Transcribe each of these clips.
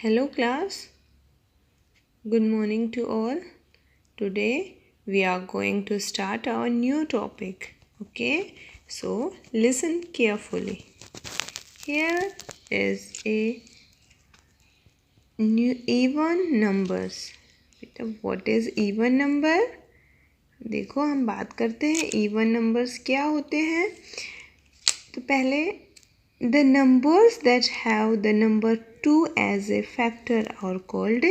Hello class, good morning to all. Today we are going to start our new topic. Okay, so listen carefully. Here is a new even numbers. बेटा what is even number? देखो हम बात करते हैं even numbers क्या होते हैं. तो पहले the numbers that have the number 2 as a factor are called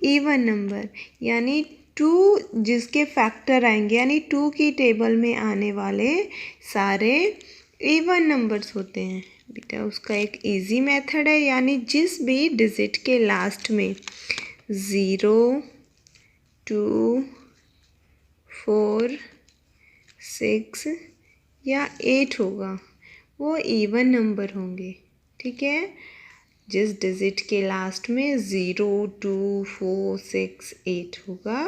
even number. यानी 2 जिसके फैक्टर आएंगे यानी 2 की टेबल में आने वाले सारे इवन नंबर्स होते हैं. बेटा उसका एक इजी मेथड है, यानी जिस भी डिजिट के लास्ट में 0, 2, 4, 6 या 8 होगा वो इवन नंबर होंगे. ठीक है, जिस डिजिट के लास्ट में 0, 2, 4, 6, 8 होगा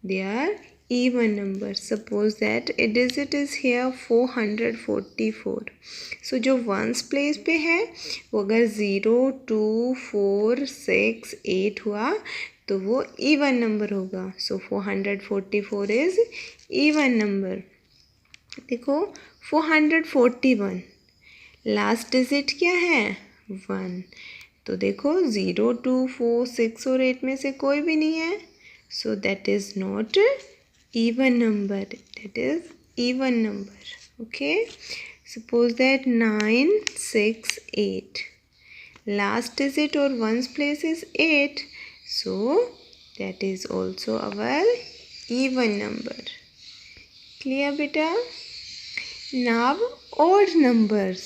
they are even number. Suppose that a digit is here 444. So जो वंस प्लेस पे है वो अगर 0, 2, 4, 6, 8 हुआ तो वो इवन नंबर होगा. सो 444 इज़ इवन नंबर. देखो 441 लास्ट डिजिट क्या है 1. तो देखो 0, 2, 4, 6 और 8 में से कोई भी नहीं है. So that is not even number, that is even number. Okay, suppose that 9, 6, 8 last digit और once place is 8. So that is also our even number. Clear बेटा? Now odd numbers.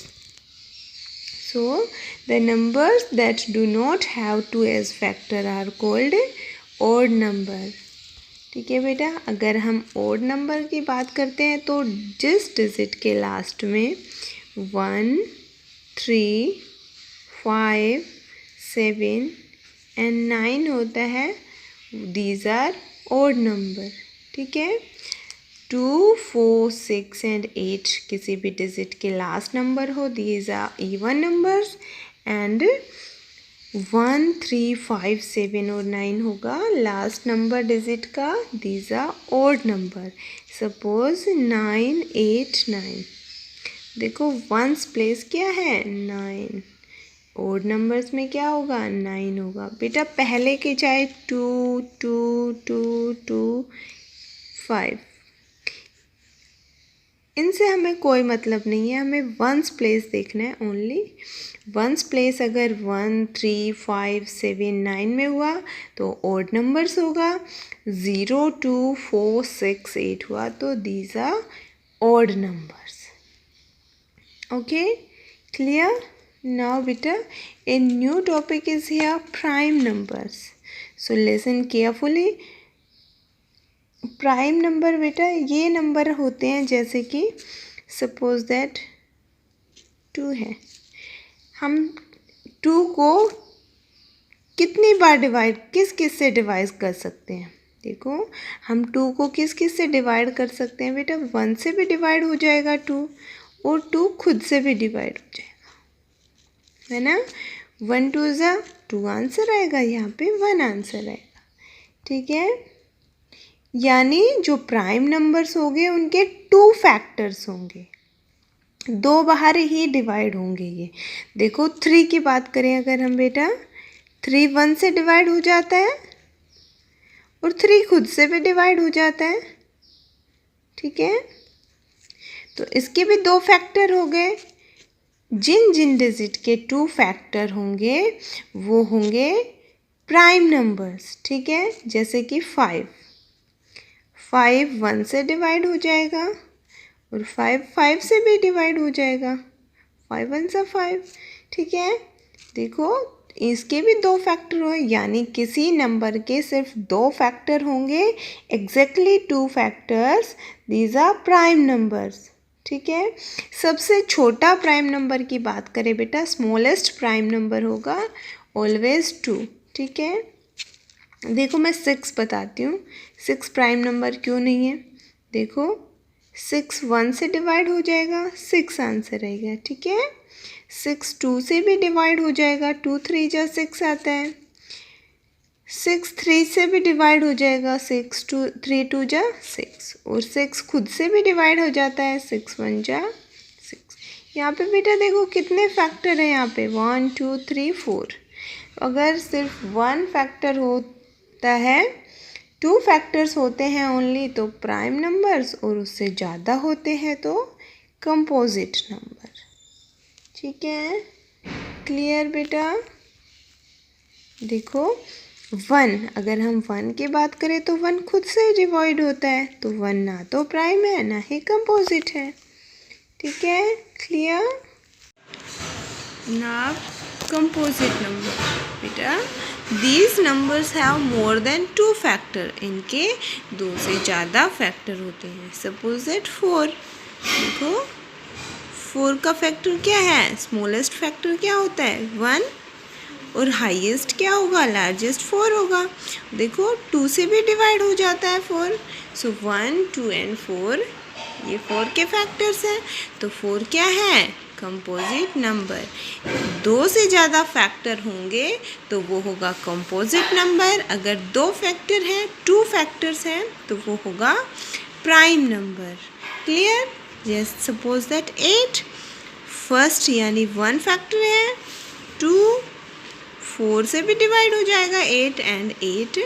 So the numbers that do not have 2 as factor are called odd number. ठीक है बेटा, अगर हम odd number की बात करते हैं तो जिस डिजिट के लास्ट में 1, 3, 5, 7 and 9 होता है these are odd number. ठीक है, 2, 4, 6 and 8 किसी भी डिजिट के लास्ट नंबर हो these are even numbers. And 1, 3, 5, 7 और 9 होगा लास्ट नंबर डिजिट का, these are odd number. Suppose 9, 8, 9. देखो वंस प्लेस क्या है 9. ऑड नंबर्स में क्या होगा 9 होगा. बेटा पहले के चाहे 2, 2, 2, 2, 5 इनसे हमें कोई मतलब नहीं है, हमें वंस प्लेस देखना है ओनली. वंस प्लेस अगर 1, 3, 5, 7, 9 में हुआ तो ऑड नंबर्स होगा. 0, 2, 4, 6, 8 हुआ तो these are odd numbers. Okay, clear? Now बेटा a new topic is here prime numbers. So listen carefully. Prime number बेटा ये नंबर होते हैं जैसे कि सपोज दैट 2 है. हम 2 को कितनी बार डिवाइड किस से डिवाइड कर सकते हैं? देखो हम 2 को किस से डिवाइड कर सकते हैं बेटा? 1 से भी डिवाइड हो जाएगा 2 और 2 खुद से भी डिवाइड हो जाएगा, है ना. 1, 2 ज़ा 2 आंसर आएगा, यहाँ पे 1 आंसर आएगा. ठीक है, यानी जो प्राइम नंबर्स होंगे उनके 2 फैक्टर्स होंगे, 2 बाहर ही डिवाइड होंगे. ये देखो 3 की बात करें अगर हम बेटा, 3 1 से डिवाइड हो जाता है और 3 खुद से भी डिवाइड हो जाता है. ठीक है, तो इसके भी 2 फैक्टर हो गए. जिन जिन डिजिट के 2 फैक्टर होंगे वो होंगे प्राइम नंबर्स. ठीक है, जैसे कि 5 1 से डिवाइड हो जाएगा और 5 से भी डिवाइड हो जाएगा. 5 1 सा 5. ठीक है, देखो इसके भी 2 फैक्टर हो, यानी किसी नंबर के सिर्फ 2 फैक्टर होंगे. Exactly 2 factors, these are prime numbers. ठीक है, सबसे छोटा प्राइम नंबर की बात करें बेटा, स्मॉलेस्ट प्राइम नंबर होगा ऑलवेज 2. ठीक है, देखो मैं 6 बताती हूँ. 6 प्राइम नंबर क्यों नहीं है? देखो 6 1 से डिवाइड हो जाएगा, 6 आंसर रहेगा. ठीक है, 6 2 से भी डिवाइड हो जाएगा, 2 3 जा 6 आता है. 6 3 से भी डिवाइड हो जाएगा, 6 2 3 2 जा 6, और 6 खुद से भी डिवाइड हो जाता है, 6 1 जा 6। यहाँ पे बेटा देखो कितने फैक्टर हैं, यहाँ पे 1 2 3 4। अगर सिर्फ 1 फैक्टर होता है, 2 फैक्टर्स होते हैं ओनली तो प्राइम नंबर्स, और उससे ज़्यादा होते हैं तो कंपोजिट नंबर। ठीक है, क्लियर बेटा? देखो 1, अगर हम 1 की बात करें तो 1 खुद से डिवाइड होता है, तो 1 ना तो प्राइम है ना ही कंपोजिट है। ठीक है, क्लियर? नाउ कंपोजिट नंबर बेटा, these numbers have more than 2 factor, इनके 2 से ज़्यादा फैक्टर होते हैं। सपोज दैट 4, देखो 4 का फैक्टर क्या है, स्मॉलेस्ट फैक्टर क्या होता है 1, और हाईएस्ट क्या होगा, लार्जेस्ट 4 होगा। देखो 2 से भी डिवाइड हो जाता है 4, सो 1 2 एंड 4 ये 4 के फैक्टर्स हैं, तो 4 क्या है, कंपोजिट नंबर। 2 से ज़्यादा फैक्टर होंगे तो वो होगा कंपोजिट नंबर। अगर 2 फैक्टर हैं, 2 फैक्टर्स हैं, तो वो होगा prime number. Clear? Yes, suppose that 8 first यानी 1 फैक्टर है, 2 4 से भी डिवाइड हो जाएगा 8, एंड 8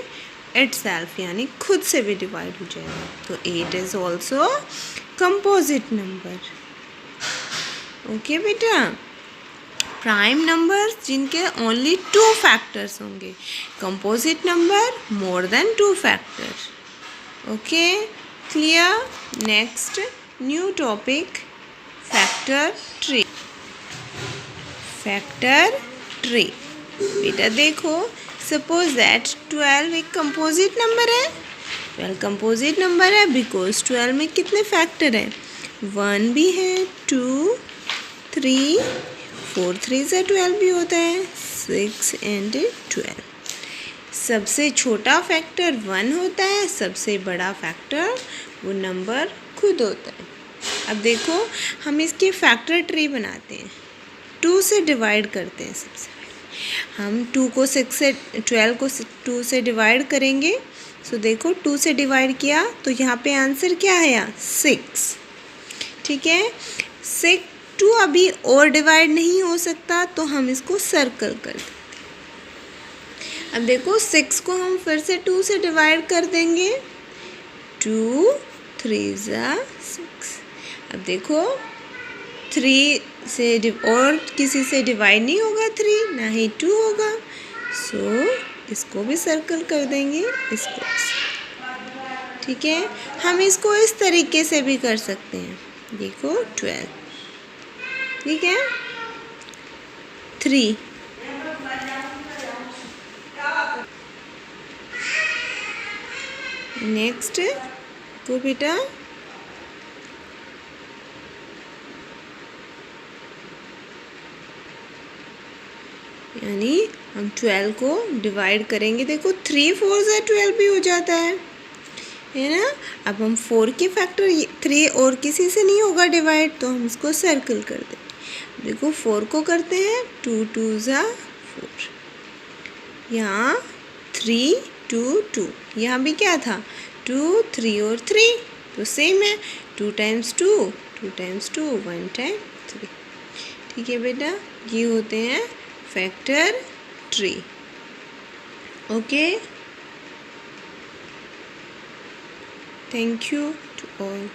itself यानी खुद से भी डिवाइड हो जाएगा, तो 8 is also composite number. Okay बेटा, प्राइम नंबर जिनके ओनली 2 फैक्टर्स होंगे, composite number more than 2 factor. Okay, clear? Next new topic, factor tree. Factor tree बेटा देखो, सपोज दैट 12 एक कंपोजिट नंबर है, 12 कंपोजिट नंबर है बिकॉज 12 में कितने फैक्टर हैं, 1 भी है, 2 3 4 3 से 12 भी होता है, 6 एंड 12। सबसे छोटा फैक्टर 1 होता है, सबसे बड़ा फैक्टर वो नंबर खुद होता है। अब देखो हम इसकी फैक्टर ट्री बनाते हैं, 2 से डिवाइड करते हैं। सबसे हम 2 को 6 से 12 को 2 से डिवाइड करेंगे, सो देखो 2 से डिवाइड किया तो यहाँ पे आंसर क्या है, 6। ठीक है, 6 2 अभी और डिवाइड नहीं हो सकता तो हम इसको सर्कल कर देते हैं। अब देखो 6 को हम फिर से 2 से डिवाइड कर देंगे, 2 3 ज़ा 6। अब देखो 3 से और किसी से डिवाइड नहीं होगा, 3 ना ही 2 होगा, सो इसको भी सर्कल कर देंगे, इसको। ठीक है, हम इसको इस तरीके से भी कर सकते हैं, देखो 12। ठीक है, 3 नेक्स्ट को बेटा यानी हम 12 को डिवाइड करेंगे, देखो 3 4 से 12 भी हो जाता है ना। अब हम 4 के फैक्टर 3 और किसी से नहीं होगा डिवाइड, तो हम इसको सर्कल कर देंगे। देखो 4 को करते हैं, 2 2 ज़ा 4, यहाँ 3 2 2, यहाँ भी क्या था 2 3 और 3, तो सेम है, 2 टाइम्स 2 2 टाइम्स 2 1 टाइम 3। ठीक है बेटा, ये होते हैं factor tree. Okay, thank you to all.